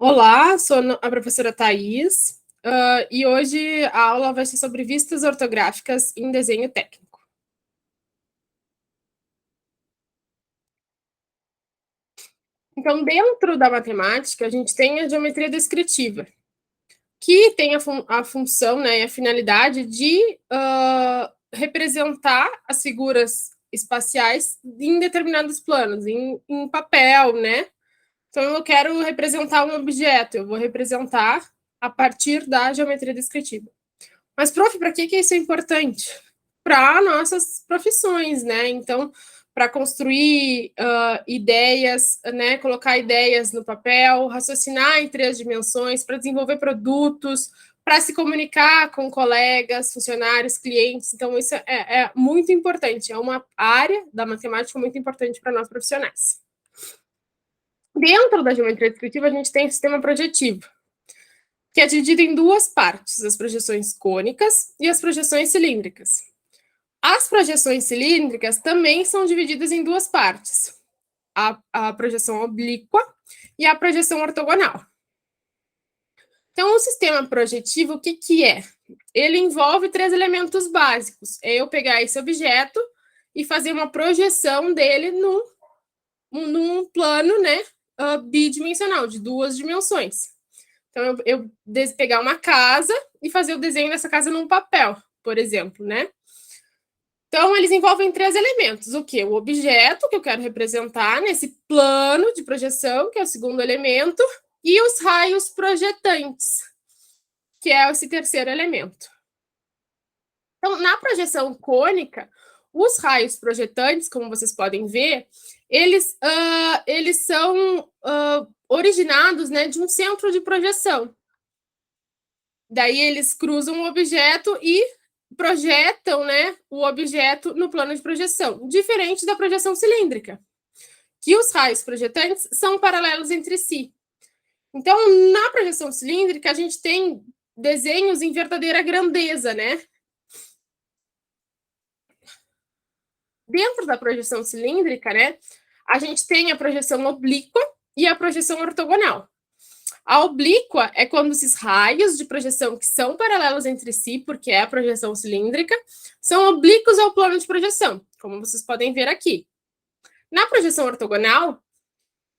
Olá, sou a professora Thais, e hoje a aula vai ser sobre vistas ortográficas em desenho técnico. Então, dentro da matemática, a gente tem a geometria descritiva, que tem a função, né, e a finalidade de representar as figuras espaciais em determinados planos, em papel, né? Então, eu quero representar um objeto, eu vou representar a partir da geometria descritiva. Mas, prof, para que isso é importante? Para nossas profissões, né? Então, para construir ideias, né? Colocar ideias no papel, raciocinar em três dimensões, para desenvolver produtos, para se comunicar com colegas, funcionários, clientes. Então, isso é muito importante. É uma área da matemática muito importante para nós profissionais. Dentro da geometria descritiva, a gente tem o sistema projetivo, que é dividido em duas partes, as projeções cônicas e as projeções cilíndricas. As projeções cilíndricas também são divididas em duas partes, a projeção oblíqua e a projeção ortogonal. Então, o sistema projetivo, o que é? Ele envolve três elementos básicos. É eu pegar esse objeto e fazer uma projeção dele num plano, né, bidimensional, de duas dimensões. Então, eu pegar uma casa e fazer o desenho dessa casa num papel, por exemplo, né? Então, eles envolvem três elementos. O quê? O objeto que eu quero representar nesse plano de projeção, que é o segundo elemento, e os raios projetantes, que é esse terceiro elemento. Então, na projeção cônica, os raios projetantes, como vocês podem ver, eles são originados, né, de um centro de projeção. Daí eles cruzam o objeto e projetam, né, o objeto no plano de projeção, diferente da projeção cilíndrica, que os raios projetantes são paralelos entre si. Então, na projeção cilíndrica, a gente tem desenhos em verdadeira grandeza, né? Dentro da projeção cilíndrica, né, a gente tem a projeção oblíqua e a projeção ortogonal. A oblíqua é quando esses raios de projeção que são paralelos entre si, porque é a projeção cilíndrica, são oblíquos ao plano de projeção, como vocês podem ver aqui. Na projeção ortogonal,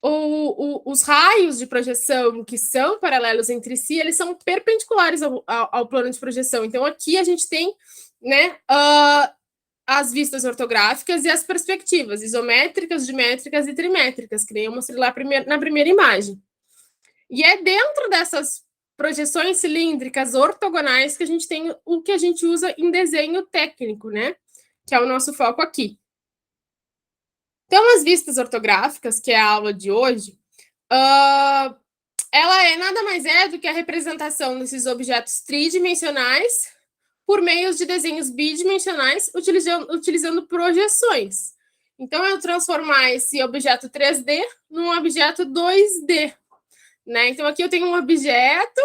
os raios de projeção que são paralelos entre si, eles são perpendiculares ao plano de projeção. Então, aqui a gente tem, né, as vistas ortográficas e as perspectivas isométricas, dimétricas e trimétricas, que nem eu mostrei lá na primeira imagem. E é dentro dessas projeções cilíndricas ortogonais que a gente tem o que a gente usa em desenho técnico, né? Que é o nosso foco aqui. Então, as vistas ortográficas, que é a aula de hoje, ela nada mais é do que a representação desses objetos tridimensionais por meio de desenhos bidimensionais, utilizando projeções. Então, eu transformar esse objeto 3D num objeto 2D. Né? Então, aqui eu tenho um objeto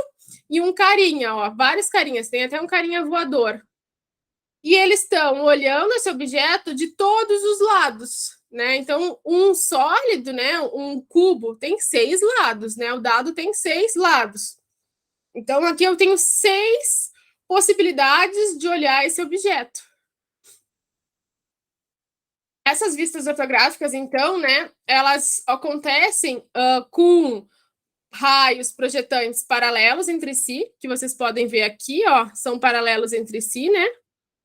e um carinha, ó, vários carinhas, tem até um carinha voador. E eles estão olhando esse objeto de todos os lados, né? Então, um sólido, né, um cubo, tem 6 lados, né? O dado tem 6 lados. Então, aqui eu tenho 6 possibilidades de olhar esse objeto. Essas vistas ortográficas, então, né, elas acontecem com raios projetantes paralelos entre si, que vocês podem ver aqui, ó, são paralelos entre si, né?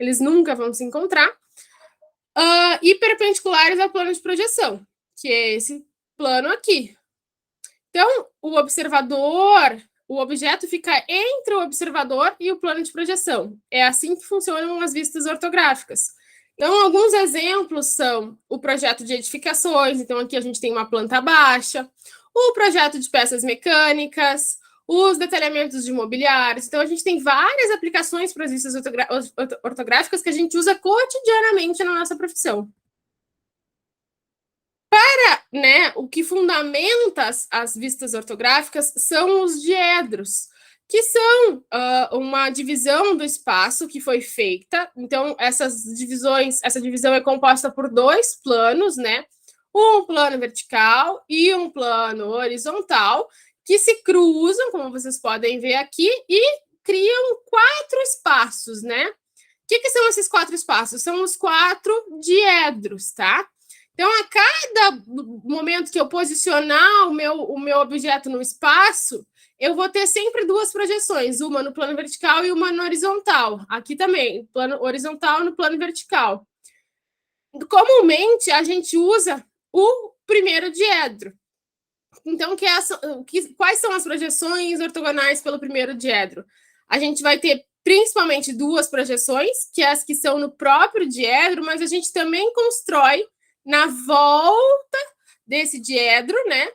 Eles nunca vão se encontrar. E perpendiculares ao plano de projeção, que é esse plano aqui. Então, o objeto fica entre o observador e o plano de projeção. É assim que funcionam as vistas ortográficas. Então, alguns exemplos são o projeto de edificações. Então, aqui a gente tem uma planta baixa, o projeto de peças mecânicas, os detalhamentos de mobiliários. Então, a gente tem várias aplicações para as vistas ortográficas que a gente usa cotidianamente na nossa profissão. Né, o que fundamenta as vistas ortográficas são os diedros, que são uma divisão do espaço que foi feita. Então, essa divisão é composta por 2 planos, né? Um plano vertical e um plano horizontal, que se cruzam, como vocês podem ver aqui, e criam 4 espaços, né? O que são esses 4 espaços? São os 4 diedros, tá? Então, a cada momento que eu posicionar o meu objeto no espaço, eu vou ter sempre 2 projeções, uma no plano vertical e uma no horizontal. Aqui também, plano horizontal no plano vertical. Comumente, a gente usa o primeiro diedro. Então, quais são as projeções ortogonais pelo primeiro diedro? A gente vai ter principalmente 2 projeções, que é as que são no próprio diedro, mas a gente também constrói na volta desse diedro, né,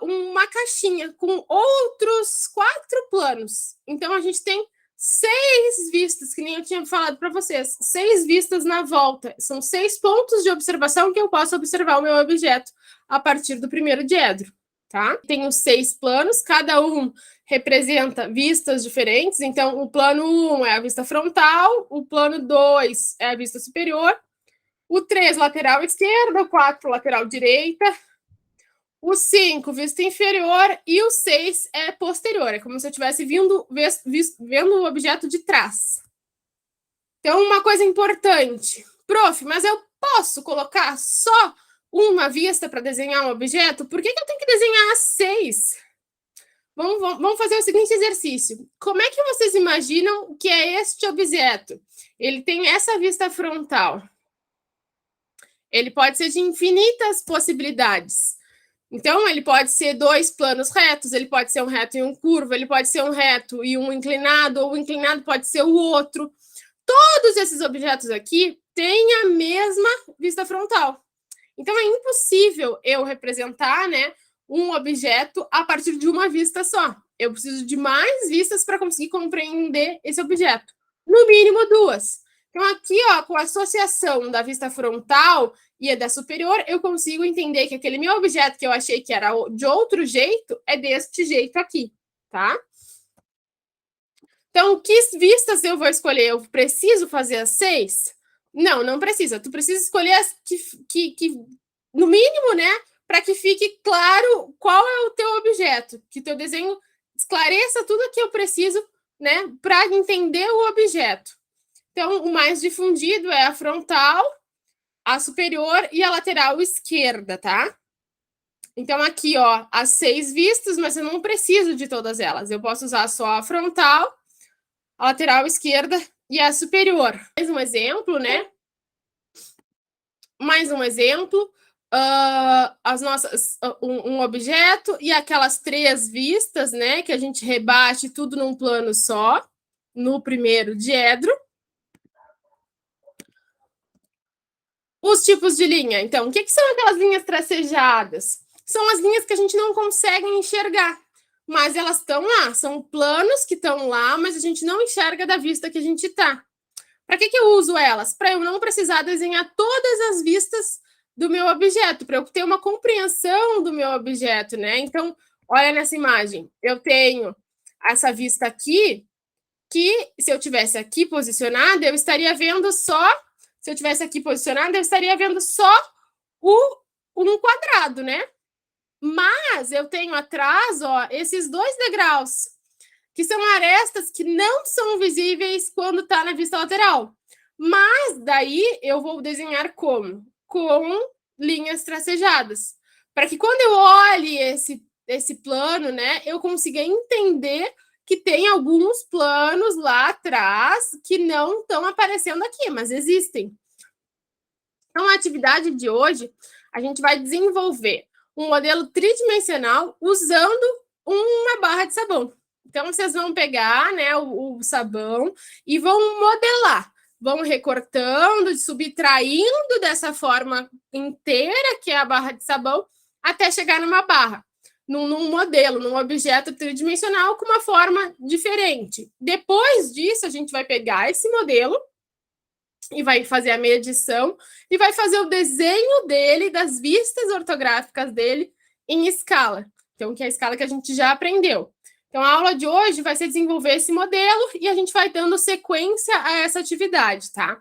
uma caixinha com outros 4 planos. Então, a gente tem 6 vistas, que nem eu tinha falado para vocês, 6 vistas na volta. São 6 pontos de observação que eu posso observar o meu objeto a partir do primeiro diedro, tá? Tenho 6 planos, cada um representa vistas diferentes. Então, o plano 1 é a vista frontal, o plano 2 é a vista superior, o 3, lateral esquerda, o 4, lateral direita, o 5, vista inferior, e o 6 é posterior. É como se eu estivesse vendo o objeto de trás. Então, uma coisa importante. Prof, mas eu posso colocar só uma vista para desenhar um objeto? Por que eu tenho que desenhar as 6? Vamos fazer o seguinte exercício. Como é que vocês imaginam que é este objeto? Ele tem essa vista frontal. Ele pode ser de infinitas possibilidades. Então, ele pode ser 2 planos retos, ele pode ser um reto e um curvo, ele pode ser um reto e um inclinado, ou o inclinado pode ser o outro. Todos esses objetos aqui têm a mesma vista frontal. Então, é impossível eu representar, né, um objeto a partir de uma vista só. Eu preciso de mais vistas para conseguir compreender esse objeto. No mínimo 2. Então, aqui, ó, com a associação da vista frontal e a da superior, eu consigo entender que aquele meu objeto que eu achei que era de outro jeito, é deste jeito aqui, tá? Então, que vistas eu vou escolher? Eu preciso fazer as 6? Não, não precisa. Tu precisa escolher as que no mínimo, né, para que fique claro qual é o teu objeto, que teu desenho esclareça tudo que eu preciso, né, para entender o objeto. Então, o mais difundido é a frontal, a superior e a lateral esquerda, tá? Então, aqui, ó, as 6 vistas, mas eu não preciso de todas elas. Eu posso usar só a frontal, a lateral esquerda e a superior. Mais um exemplo, né? Mais um exemplo. Um objeto e aquelas 3 vistas, né? Que a gente rebate tudo num plano só, no primeiro diedro. Os tipos de linha. Então, o que são aquelas linhas tracejadas? São as linhas que a gente não consegue enxergar, mas elas estão lá. São planos que estão lá, mas a gente não enxerga da vista que a gente está. Para que eu uso elas? Para eu não precisar desenhar todas as vistas do meu objeto, para eu ter uma compreensão do meu objeto, né? Então, olha nessa imagem. Eu tenho essa vista aqui, que se eu tivesse aqui posicionada, eu estaria vendo só. Se eu tivesse aqui posicionada, eu estaria vendo só um quadrado, né? Mas eu tenho atrás, ó, esses 2 degraus, que são arestas que não são visíveis quando está na vista lateral. Mas daí eu vou desenhar como? Com linhas tracejadas. Para que quando eu olhe esse plano, né, eu consiga entender que tem alguns planos lá atrás que não estão aparecendo aqui, mas existem. Então, a atividade de hoje, a gente vai desenvolver um modelo tridimensional usando uma barra de sabão. Então, vocês vão pegar, né, o sabão e vão modelar. Vão recortando, subtraindo dessa forma inteira, que é a barra de sabão, até chegar numa barra. Num modelo, num objeto tridimensional com uma forma diferente. Depois disso, a gente vai pegar esse modelo e vai fazer a medição e vai fazer o desenho dele, das vistas ortográficas dele em escala. Então, que é a escala que a gente já aprendeu. Então, a aula de hoje vai ser desenvolver esse modelo e a gente vai dando sequência a essa atividade, tá?